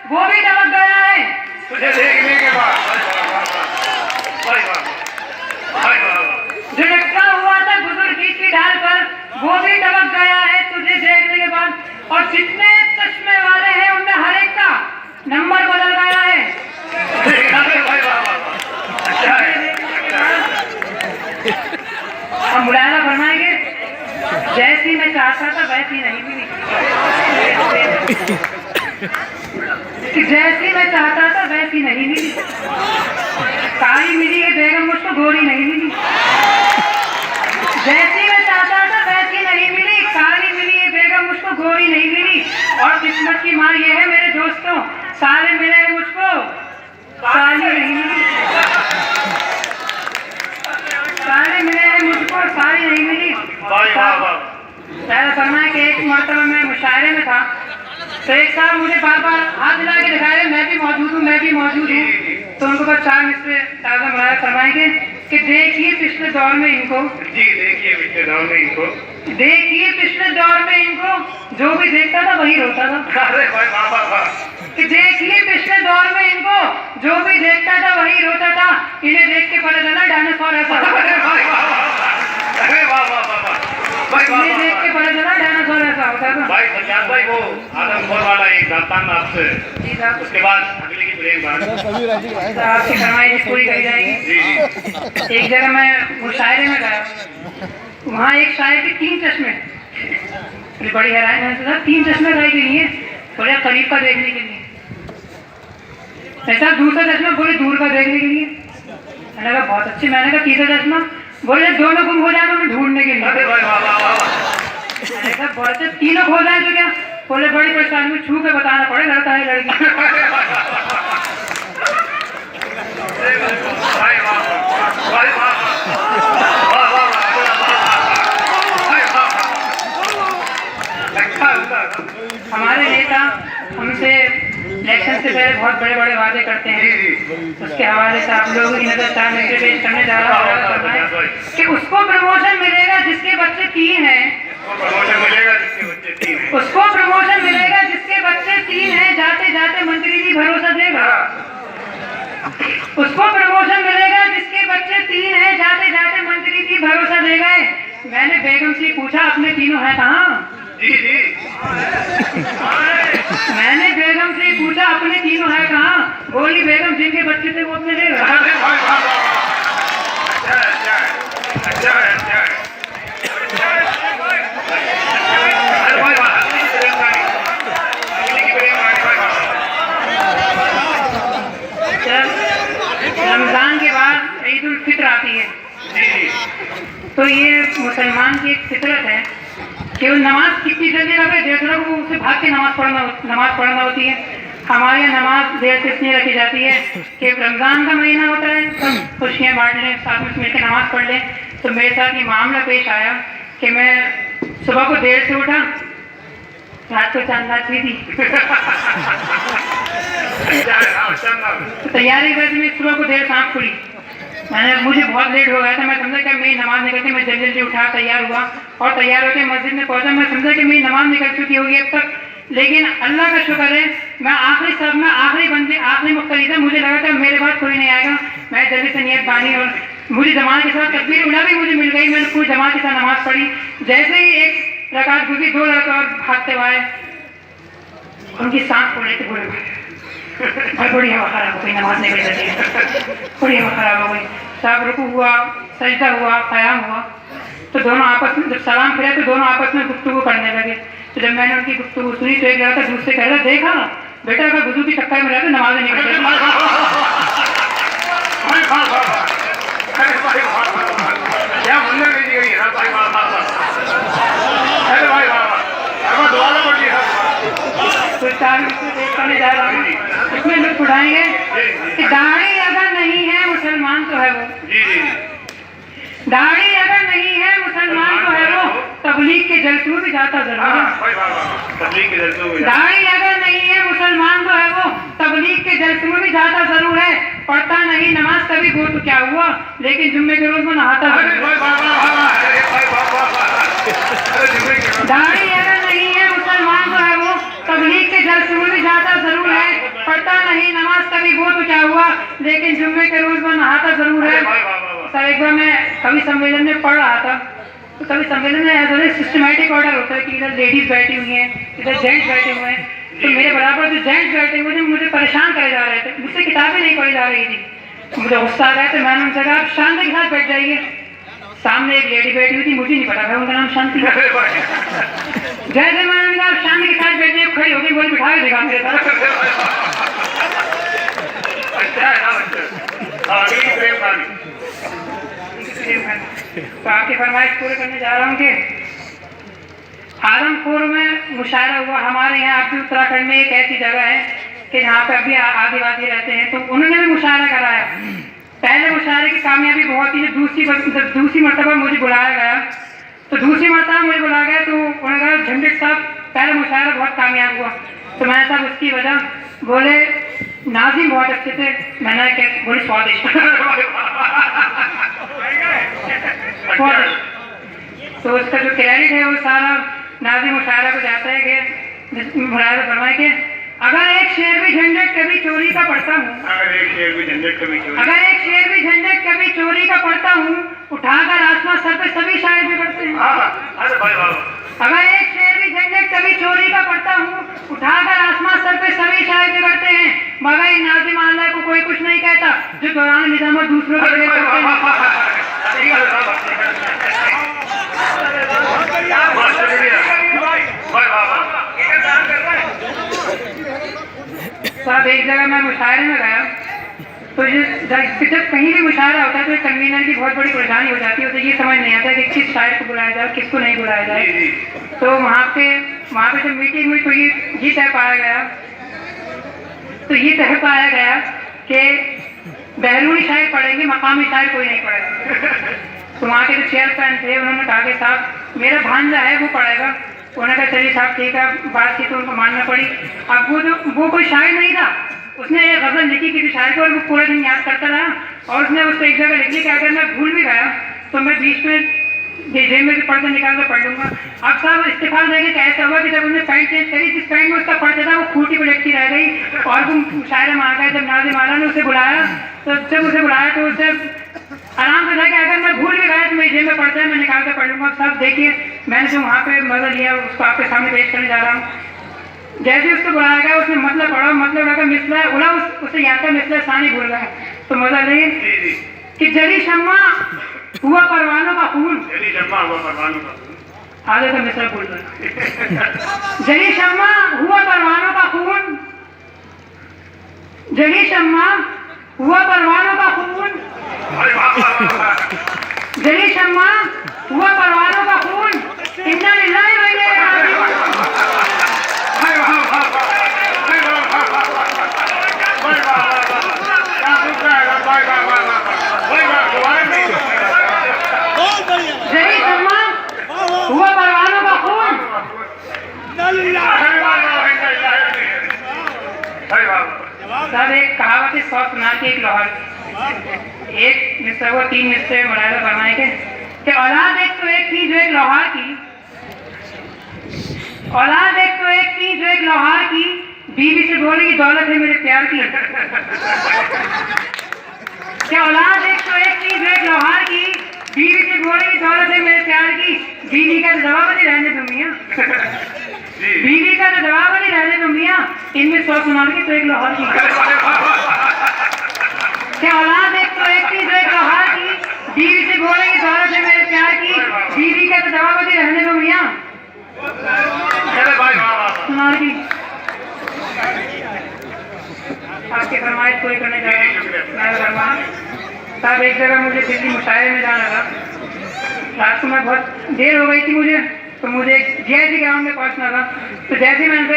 वो भी टपक गया है तुझे देखने के बाद। जो लटका हुआ था बुजुर्गी की ढाल पर, वो भी टपक गया है तुझे देखने के बाद। और जितने चश्मे वाले हैं उनमें हर एक का नंबर बदल गया है। हम मुलायना फरमाएंगे, जैसी मैं चाहता था वैसी नहीं मिली, जैसी मैं चाहता था वैसी नहीं मिली। काली मिली है बेगम, मुझको गोरी नहीं मिली। जैसी मैं चाहता था वैसी नहीं मिली, काली मिली है बेगम, मुझको गोरी नहीं मिली। और किस्मत की मार ये है मेरे दोस्तों, सारे मिले मुझको काली नहीं मिली। सारे मिले हैं मुझको सारी नहीं मिली। फरमाया कि एक मरतबा मैं मुशायरे में था, तो एक साहब मुझे बार बार हाथ हिला के दिखाए मैं भी मौजूद हूँ, मैं भी मौजूद हूँ। तो उनको बस 4 मिनट से ताज़ा मुलायना फरमाएंगे कि देखिए पिछले दौर में इनको, जी देखिए पिछले दौर में इनको, देखिए पिछले दौर में इनको, जो भी देखता था वही रोता था। अरे भाई वाह वाह वाह। कि देखिए पिछले दौर में इनको, जो भी देखता था वही रोता था। इन्हें देख के पता चला डायनासोर ऐसा। अरे वाह वाह वाह वाह। इन्हें देख के पता चला डायनासोर ऐसा होता था। भाई सज्जाद भाई, वो आदमखोर वाला एक दास्तान आपसे, जी साहब, उसके बाद अगले की ब्रेक बात। आपकी फरमाइश पूरी करी जाएगी। जी एक जगह मैं मुशायरे में गया, वहाँ एक शायर के 3 चश्मे, बड़ी हैरान है, 3 चश्मे गाय के लिए, बोले करीब का देखने के लिए, ऐसा दूसरा चश्मा बोले दूर का देखने के लिए। मैंने कहा बहुत अच्छी। मैंने कहा तीसरा चश्मा, बोले दोनों गुम हो जाए तो मैं ढूंढने के लिए। अरे भाई वाह वाह वाह। मैंने कहा बहुत अच्छे, तीनों खो जाए तो क्या? बोले बड़ी परेशानी में, छू के बताना पड़ेगा लड़का है लड़की। हमारे नेता हमसे इलेक्शन से पहले बहुत बड़े बड़े वादे करते हैं, उसके हवाले से आप लोगों की नजर सामने पेश करने जा रहा हूँ कि उसको प्रमोशन मिलेगा जिसके बच्चे 3 हैं, प्रमोशन मिलेगा जिसके बच्चे 3 हैं, उसको प्रमोशन मिलेगा जिसके बच्चे 3 हैं, जाते जाते मंत्री जी भरोसा देगा। उसको प्रमोशन मिलेगा जिसके बच्चे 3 हैं, जाते जाते मंत्री जी भरोसा देगा। मैंने बेगम से पूछा अपने तीनों हैं कहाँ? जी जी। मैंने बेगम से पूछा अपने तीनों है कहाँ? बोली बेगम जिनके बच्चे थे वो अपने ले गए। रमजान के बाद ईद उल फित्र आती है, तो ये मुसलमान की एक फितरत है कि वो नमाज कितनी जल्दी रखे, दूसरों को उसे भाग के नमाज पढ़ना होती है। हमारे यहाँ नमाज देर से इसलिए रखी जाती है कि रमज़ान का महीना होता है, सब खुशियाँ बांट लें, साथ में मिलकर नमाज पढ़ लें। तो मेरे साथ ये मामला पेश आया कि मैं सुबह को देर से उठा, रात को चांद रात हुई थी, तो तैयारी करके मैं सुबह को देर सांप खुली। मुझे बहुत लेट हो गया था, मैं समझा कि मेरी नमाज निकल के, मैं जल्दी जल्दी उठा, तैयार हुआ और तैयार होकर मस्जिद में पहुंचा। मैं समझा कि मेरी नमाज निकल चुकी होगी अब तक, लेकिन अल्लाह का शुक्र है मैं आखिरी सब में आखिरी बंदे, आखिरी मुक्तदी था। मुझे लगा था मेरे बाद कोई नहीं आएगा, मैं जल्दी से नियत बानी और मुझे जमात के साथ तकबीर उड़ा भी मुझे मिल गई। मैंने पूरी जमात के साथ नमाज पढ़ी। जैसे ही एक रकात गुजरी, 2 लड़के और भागते हुए आए, उनकी सांस पड़ रही थी। बोले भाई बड़ी हवा खराब हो गई, नमाज नहीं पढ़ी जाती, बड़ी हवा खराब हो गई। साहब रुकू हुआ, सजदा हुआ, क़याम हुआ, तो दोनों आपस में जब सलाम फिरा तो दोनों आपस में गुफ्तगू करने लगे। तो जब मैंने उनकी गुफ्तगू सुनी तो एक लड़का दूसरे कह रहा, देखा बेटा अगर वुज़ू की चक्कर में रहते नमाज नहीं पढ़ते। क्या मुन्ना नहीं गई है भाई, अरे भाई दोबारा पढ़िए। तो 4 मिनट से पेश करने जा रहा हूँ, इसमें लोग उठाएंगे कि दाढ़ी अगर नहीं है मुसलमान तो है वो, दाढ़ी अगर नहीं है मुसलमान तो है वो, तबलीग के जलसों में भी जाता जरूर है। दाढ़ी अगर नहीं है मुसलमान तो है वो, तबलीग के जलसों में भी जाता जरूर है। पढ़ता नहीं नमाज कभी गो तो क्या हुआ, लेकिन जुम्मे के रोज में नहाता जरूर। दाढ़ी अगर नहीं है मुसलमान तो है वो, तबलीग के जलसों में भी जाता जरूर है। पढ़ता नहीं नमाज कभी, वो तो क्या हुआ, लेकिन जुम्मे के रोज मैं नहाता जरूर है। सर एक बार मैं कवि सम्मेलन में पढ़ रहा था, तो कवि सम्मेलन में ऐसा सिस्टमैटिक ऑर्डर होता है कि इधर लेडीज बैठी हुई हैं, इधर जेंट्स बैठे हुए हैं, तो मेरे बराबर जो जेंट्स बैठे हुए थे मुझे परेशान करे जा रहे थे, मुझसे किताबें नहीं पढ़ी जा रही थी। मुझे गुस्सा आ गया, तो मैंने उनसे कहा आप शांति के साथ बैठ जाइए। सामने एक लेडी बैठी हुई थी, मुझे नहीं पता था उनका नाम शांति। जैसे मैंने कहा आप शांति के साथ बैठ जाइए, खड़ी हो गई, बोली बिठा के देखा मेरे साथ। अच्छा है ना बच्चे। अगली प्रेम कहानी। तो आपकी फरमाइश पूरी करने जा रहा हूँ कि आदमपुर में मुशायरा हुआ। हमारे यहाँ अभी उत्तराखंड में एक ऐसी जगह है कि जहाँ पे अभी आदिवासी रहते हैं, तो उन्होंने भी मुशायरा कराया। पहले मुशायरे की कामयाबी बहुत थी, दूसरी मरतबा मुझे बुलाया गया, तो दूसरी मरतबा मुझे बुलाया गया, तो उन्होंने कहा झंझट साहब पहले मुशायरा बहुत कामयाब हुआ। तो मैंने साहब उसकी वजह, बोले नाज़िम बहुत अच्छे थे। मैंने क्या बोली स्वादिष्ट। तो उसका जो क्रेडिट है वो सारा नाज़िम मुशायरा को जाता है कि मुशायरा फरमाए कि अगर एक शेर भी झंझट कभी चोरी का पढ़ता हूँ, अगर एक शेर भी झंझट कभी चोरी का पढ़ता हूँ, उठाकर आसमां सर पे सभी शायर बिगड़ते हैं। अरे भाई अगर एक शेर भी झंझट कभी चोरी का पढ़ता हूँ, उठाकर आसमां सर पे सभी शायर बिगड़ते हैं, मगर इन नाज़िम अल्लाह को कोई कुछ नहीं कहता जो दौरान निजामत दूसरों के लिए करते हैं। साहब एक जगह मैं मुशायरे में गया, तो जब कहीं भी मुशायरा होता है तो कन्वीनर की बहुत बड़ी परेशानी हो जाती है, उसे ये समझ नहीं आता कि किस शायर को बुलाया जाए, किसको नहीं बुलाया जाए। तो वहाँ पे जब मीटिंग हुई तो ये तय पाया गया कि बहरूनी शायर पढ़ेंगे, मकामी शायर कोई नहीं पढ़ेगा। तो वहाँ के जो चेयरमैन थे उन्होंने कहा कि साहब मेरा भांजा है वो पढ़ेगा। उन्होंने कहा चलिए साहब ठीक है, बात की तो उनको मानना पड़ी। अब वो कोई शायर नहीं था, उसने एक गज़ल लिखी किसी शायर को और वो पूरा दिन याद करता रहा, और उसने उसको एक जगह लिख ली कि अगर मैं भूल भी गया तो मैं बीच में जेब में से पढ़ के निकाल कर पढ़ लूंगा। अब साहब इस्तीफा देंगे कि ऐसा हुआ कि जब उन्होंने पैंट चेंज करी, जिस पैंट में उसका पढ़ता था वो खूटी को लटकी रह गई, और वो शायर में आ गया। जब नाज़िम आला ने उसे बुलाया तो उसे आराम से था कि अगर मैं भूल भी गया तो मेरी जेब में पढ़ता है, मैं निकाल कर पढ़ लूंगा। साहब देखिए मैंने जो वहाँ पे मजा लिया उसको आपके सामने पेश करने जा रहा हूँ। जैसे उसको बुलाया गया उसने मतलब पढ़ा, मतलब लगा मिसला उड़ा, उसे याद था मिसला सानी भूल गया। तो मजा नहीं कि जली शम्मा हुआ परवानों का खून, आगे का मिसरा भूल गया। जली शम्मा हुआ परवानों का खून, जली शम्मा हुआ परवानों का खून, जली शम्मा हुआ परवानों का खून, इन्ना लिल्लाहि व इन्ना इलैहि जली शम्मा हुआ परवानों का खून। साहब एक कहावत है 100 सुना के एक लोहार, एक मिस्र हुआ 3 मिस्र मुलायदा फरमाए कि औलाद एक तो एक थी जो एक लोहार की, औलाद एक तो एक थी जो एक लोहार की, बीवी से बोली कि दौलत है मेरे प्यार की। क्या औलाद एक तो एक थी जो एक लोहार की, बीवी से बोली कि दौलत है मेरे प्यार की, बीवी का जवाब नहीं रहने दो मियाँ, बीवी का तो जवाब नहीं रहने दो मियाँ, इनमें 100 सुना के तो एक लोहार की। क्या औलाद एक तो एक थी जो एक लोहार की, बीवी से बोले कि दौलत है मेरे प्यार की, बीवी का तो जवाब नहीं रहने दो मियाँ, सुना की। आपकी फरमाइश पूरी करने जा रहा हूँ। साहब एक जगह मुझे दिल्ली मुशायरे में जाना था, रात को मैं बहुत देर हो गई थी मुझे, तो मुझे जैसे ग्राउंड में पहुंचना था, तो जैसे मैंने